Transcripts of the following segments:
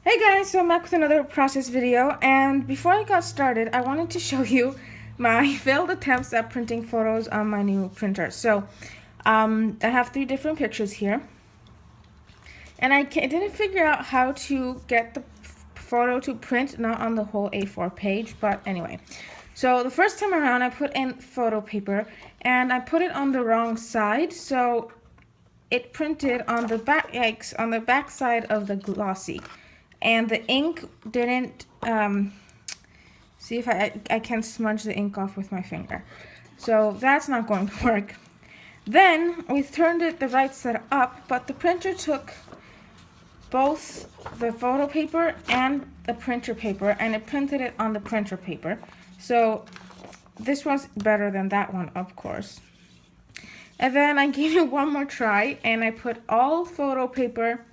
Hey guys, so I'm back with another process video, and before I got started, I wanted to show you my failed attempts at printing photos on my new printer. So, I have 3 different pictures here, and I didn't figure out how to get the photo to print, not on the whole A4 page, but anyway. So the first time around, I put in photo paper, and I put it on the wrong side, so it printed on the back side of the glossy, and the ink didn't see if I can smudge the ink off with my finger, so that's not going to work. Then we turned it the right side up, but the printer took both the photo paper and the printer paper, and it printed it on the printer paper. So this one's better than that one, of course. And then I gave it one more try, and I put all photo paper,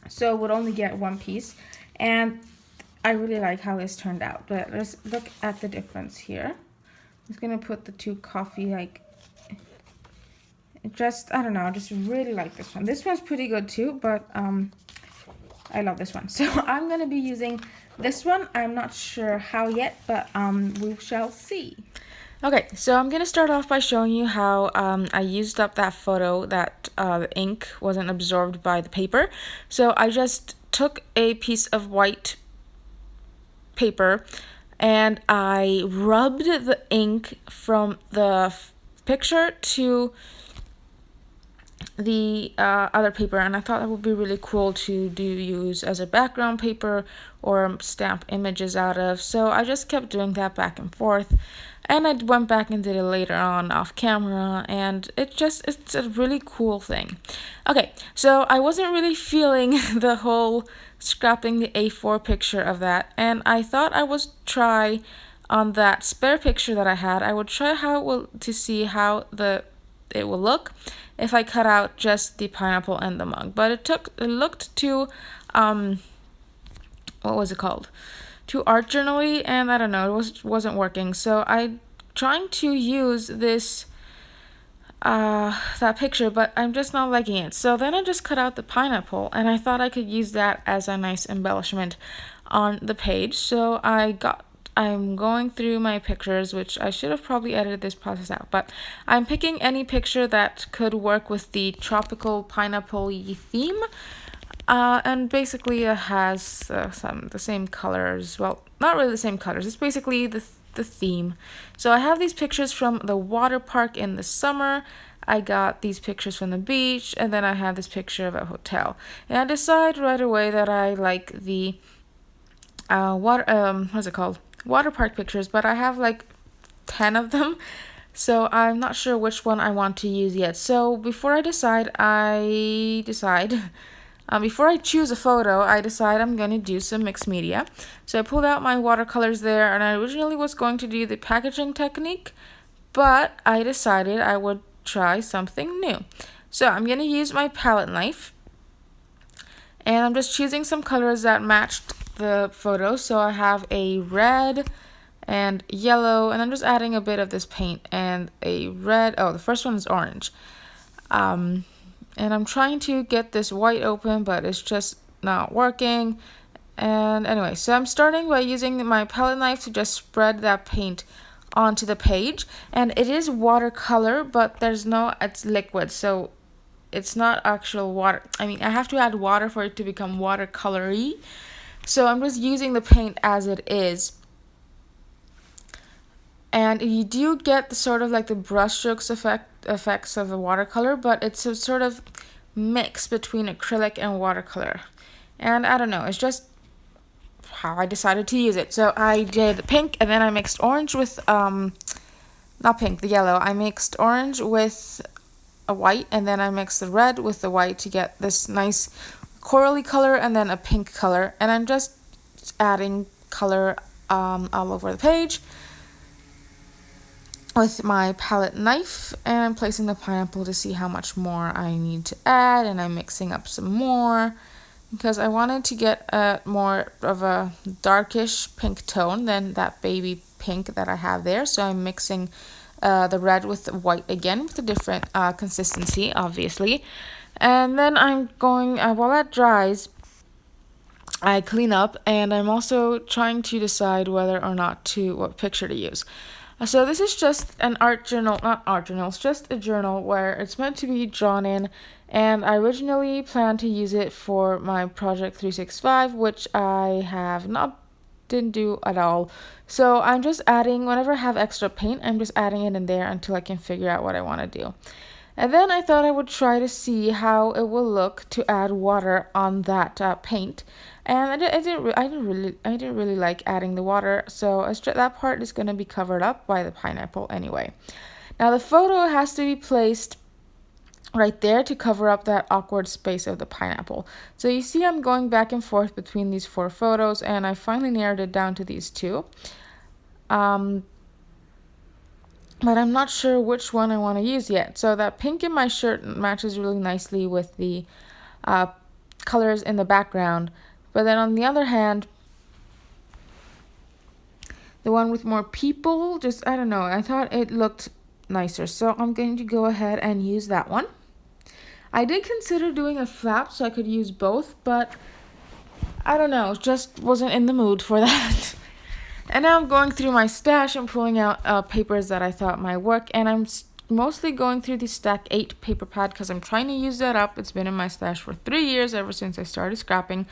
so it would only get one piece. And I really like how this turned out. But let's look at the difference here. I'm just gonna put the 2 coffee, I don't know, I just really like this one. This one's pretty good too, but I love this one. So I'm gonna be using this one. I'm not sure how yet, but we shall see. Okay, so I'm gonna start off by showing you how I used up that photo that the ink wasn't absorbed by the paper. So I just took a piece of white paper and I rubbed the ink from the picture to the other paper, and I thought that would be really cool to use as a background paper or stamp images out of. So I just kept doing that back and forth, and I went back and did it later on off camera, and it's a really cool thing. Okay, so I wasn't really feeling the whole scrapping the A4 picture of that, and I thought I would try on that spare picture that I had. I would try to see how it will look if I cut out just the pineapple and the mug. But it looked too what was it called? Too art journal-y, and I don't know, it wasn't working. So I trying to use this that picture, but I'm just not liking it. So then I just cut out the pineapple, and I thought I could use that as a nice embellishment on the page. So I'm going through my pictures, which I should have probably edited this process out, but I'm picking any picture that could work with the tropical pineapple-y theme. And basically it has the same colors. Well, not really the same colors. It's basically the theme. So I have these pictures from the water park in the summer. I got these pictures from the beach, and then I have this picture of a hotel. And I decide right away that I like the what's it called? Water park pictures, but I have like 10 of them, so I'm not sure which one I want to use yet. So before I before I choose a photo, I decide I'm going to do some mixed media. So I pulled out my watercolors there, and I originally was going to do the packaging technique, but I decided I would try something new. So I'm going to use my palette knife, and I'm just choosing some colors that matched the photo. So I have a red and yellow, and I'm just adding a bit of this paint and a red. Oh, the first one is orange. And I'm trying to get this white open, but it's just not working. And anyway, so I'm starting by using my palette knife to just spread that paint onto the page. And it is watercolor, but it's liquid, so it's not actual water. I mean, I have to add water for it to become watercolory. So I'm just using the paint as it is. And you do get the sort of like the brushstrokes effects of the watercolor, but it's a sort of mix between acrylic and watercolor. And I don't know, it's just how I decided to use it. So I did pink, and then I mixed orange with not pink, the yellow. I mixed orange with a white, and then I mixed the red with the white to get this nice corally color and then a pink color. And I'm just adding color all over the page with my palette knife, and I'm placing the pineapple to see how much more I need to add, and I'm mixing up some more because I wanted to get more of a darkish pink tone than that baby pink that I have there. So I'm mixing the red with the white again with a different consistency, obviously. And then I'm going, while that dries, I clean up, and I'm also trying to decide whether or not what picture to use. So this is just an art journal, not art journal, it's just a journal where it's meant to be drawn in, and I originally planned to use it for my project 365, which didn't do at all. So I'm just adding, whenever I have extra paint, I'm just adding it in there until I can figure out what I want to do. And then I thought I would try to see how it will look to add water on that paint. And I didn't really like adding the water, so that part is going to be covered up by the pineapple anyway. Now the photo has to be placed right there to cover up that awkward space of the pineapple. So you see I'm going back and forth between these 4 photos, and I finally narrowed it down to these 2. But I'm not sure which one I want to use yet. So that pink in my shirt matches really nicely with the colors in the background. But then on the other hand, the one with more people, I don't know, I thought it looked nicer. So I'm going to go ahead and use that one. I did consider doing a flap so I could use both, but I don't know, just wasn't in the mood for that. And now I'm going through my stash and pulling out papers that I thought might work. And I'm mostly going through the stack 8 paper pad because I'm trying to use that up. It's been in my stash for 3 years, ever since I started scrapping.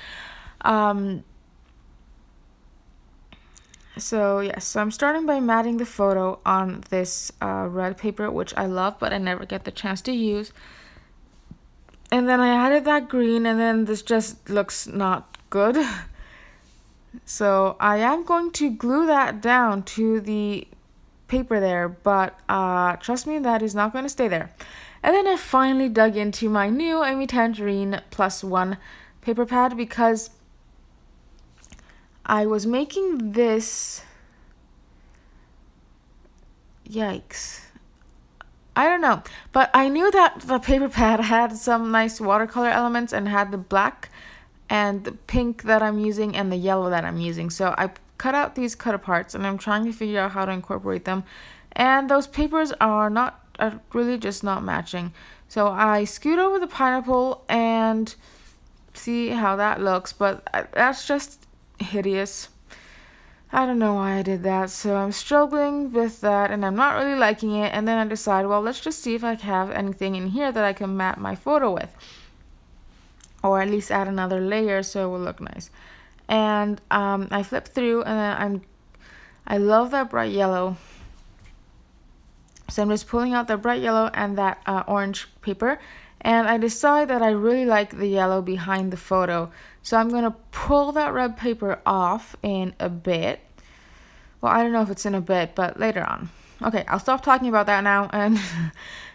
So yes, I'm starting by matting the photo on this red paper, which I love, but I never get the chance to use. And then I added that green, and then this just looks not good. So I am going to glue that down to the paper there, but trust me, that is not going to stay there. And then I finally dug into my new Amy Tangerine Plus One paper pad because I was making this. Yikes. I don't know, but I knew that the paper pad had some nice watercolor elements and had the black and the pink that I'm using and the yellow that I'm using. So I cut out these cut aparts, and I'm trying to figure out how to incorporate them. And those papers are really just not matching. So I scoot over the pineapple and see how that looks, but that's just hideous. I don't know why I did that. So I'm struggling with that, and I'm not really liking it. And then I decide, well, let's just see if I have anything in here that I can mat my photo with, or at least add another layer so it will look nice. And I flip through, and then I love that bright yellow. So I'm just pulling out the bright yellow and that orange paper, and I decide that I really like the yellow behind the photo. So I'm going to pull that red paper off in a bit. Well, I don't know if it's in a bit, but later on. Okay, I'll stop talking about that now. And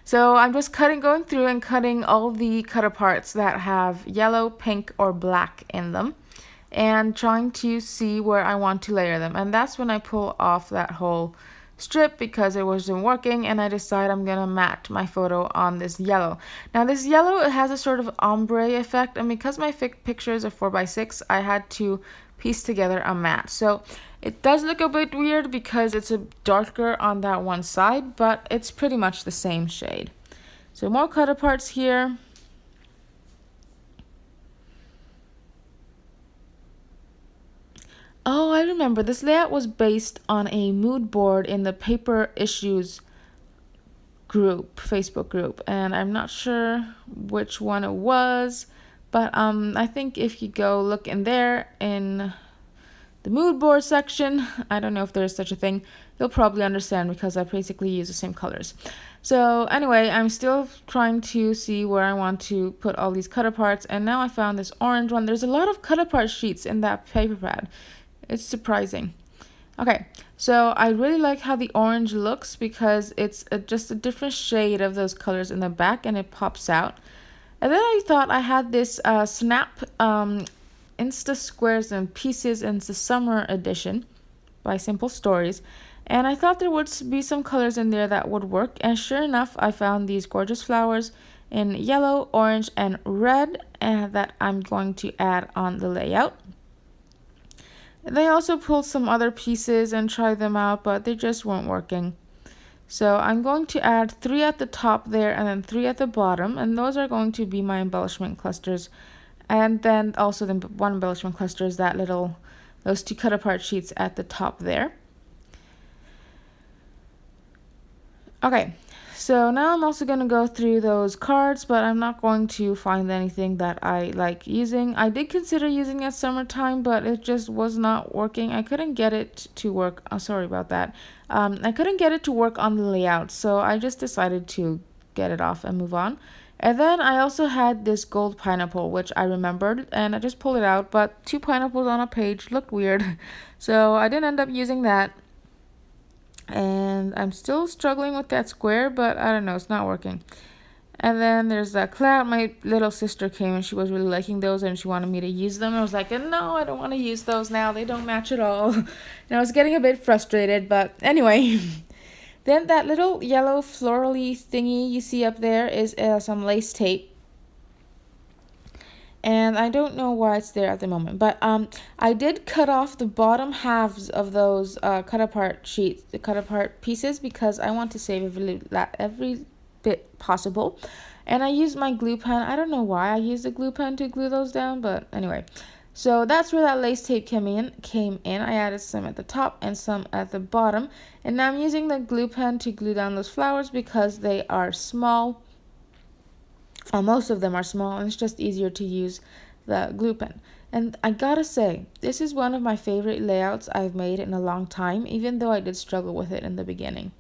so I'm just going through and cutting all the cut aparts that have yellow, pink, or black in them, and trying to see where I want to layer them. And that's when I pull off that whole strip because it wasn't working, and I decide I'm gonna mat my photo on this yellow. Now this yellow, it has a sort of ombre effect, and because my picture is a 4x6, I had to piece together a mat. So it does look a bit weird because it's a darker on that one side, but it's pretty much the same shade. So more cut aparts here. Oh, I remember. This layout was based on a mood board in the Paper Issues group, Facebook group, and I'm not sure which one it was, but I think if you go look in there in the mood board section, I don't know if there's such a thing, you'll probably understand because I basically use the same colors. So anyway, I'm still trying to see where I want to put all these cut aparts, and now I found this orange one. There's a lot of cut apart sheets in that paper pad. It's surprising. Okay, so I really like how the orange looks because it's just a different shade of those colors in the back, and it pops out. And then I thought I had this Snap Insta Squares and Pieces in the summer edition by Simple Stories, and I thought there would be some colors in there that would work, and sure enough, I found these gorgeous flowers in yellow, orange, and red that I'm going to add on the layout. They also pulled some other pieces and tried them out, but they just weren't working. So I'm going to add 3 at the top there and then 3 at the bottom, and those are going to be my embellishment clusters And then also the one embellishment cluster is that those 2 cut apart sheets at the top there. Okay, so now I'm also going to go through those cards, but I'm not going to find anything that I like using. I did consider using it summertime, but it just was not working. I couldn't get it to work. Oh, sorry about that. I couldn't get it to work on the layout, so I just decided to get it off and move on. And then I also had this gold pineapple, which I remembered, and I just pulled it out, but 2 pineapples on a page looked weird, so I didn't end up using that. And I'm still struggling with that square, but I don't know, it's not working. And then there's that cloud. My little sister came and she was really liking those and she wanted me to use them. I was like, no, I don't want to use those now. They don't match at all. And I was getting a bit frustrated, but anyway. Then that little yellow florally thingy you see up there is some lace tape. And I don't know why it's there at the moment, but I did cut off the bottom halves of those cut apart sheets, the cut apart pieces, because I want to save every bit possible. And I used my glue pen. I don't know why I used the glue pen to glue those down, but anyway. So that's where that lace tape came in. I added some at the top and some at the bottom. And now I'm using the glue pen to glue down those flowers because they are small. Most of them are small, and it's just easier to use the glue pen. And I gotta say, this is one of my favorite layouts I've made in a long time, even though I did struggle with it in the beginning.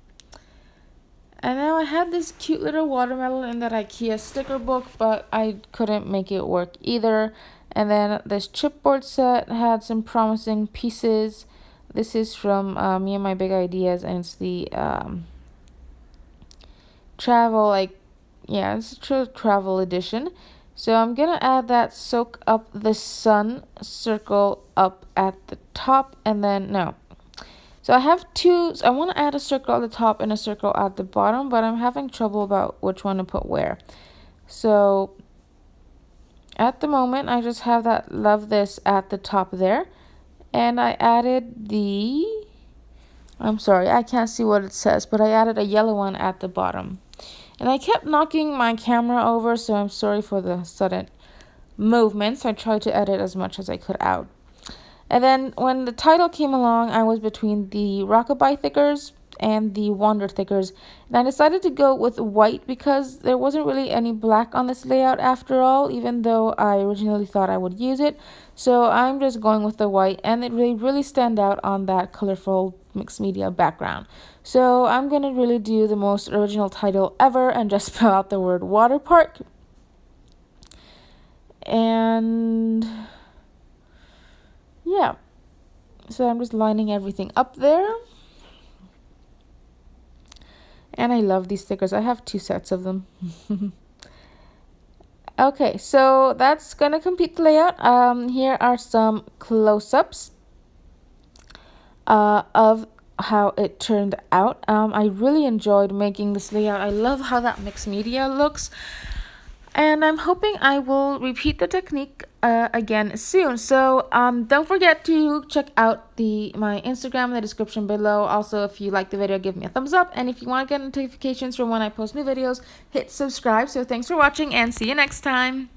And now I had this cute little watermelon in that IKEA sticker book, but I couldn't make it work either. And then this chipboard set had some promising pieces. This is from Me and My Big Ideas, and it's the it's a travel edition. So I'm gonna add that soak up the sun circle up at the top, and then so I have two. So I want to add a circle at the top and a circle at the bottom, but I'm having trouble about which one to put where. So at the moment I just have that love this at the top there, and I added I'm sorry, I can't see what it says, but I added a yellow one at the bottom. And I kept knocking my camera over, so I'm sorry for the sudden movements. I tried to edit as much as I could out. And then when the title came along, I was between the Rockabye thickers and the Wander thickers. And I decided to go with white because there wasn't really any black on this layout after all, even though I originally thought I would use it. So I'm just going with the white, and it really stand out on that colorful mixed media background. So I'm going to really do the most original title ever and just spell out the word Waterpark. And yeah, so I'm just lining everything up there. And I love these stickers. I have 2 sets of them. Okay, so that's going to complete the layout. Here are some close-ups of how it turned out. I really enjoyed making this layout. I love how that mixed media looks, and I'm hoping I will repeat the technique again soon. So don't forget to check out my Instagram in the description below. Also, if you like the video, give me a thumbs up, and if you want to get notifications from when I post new videos, hit subscribe. So thanks for watching, and see you next time.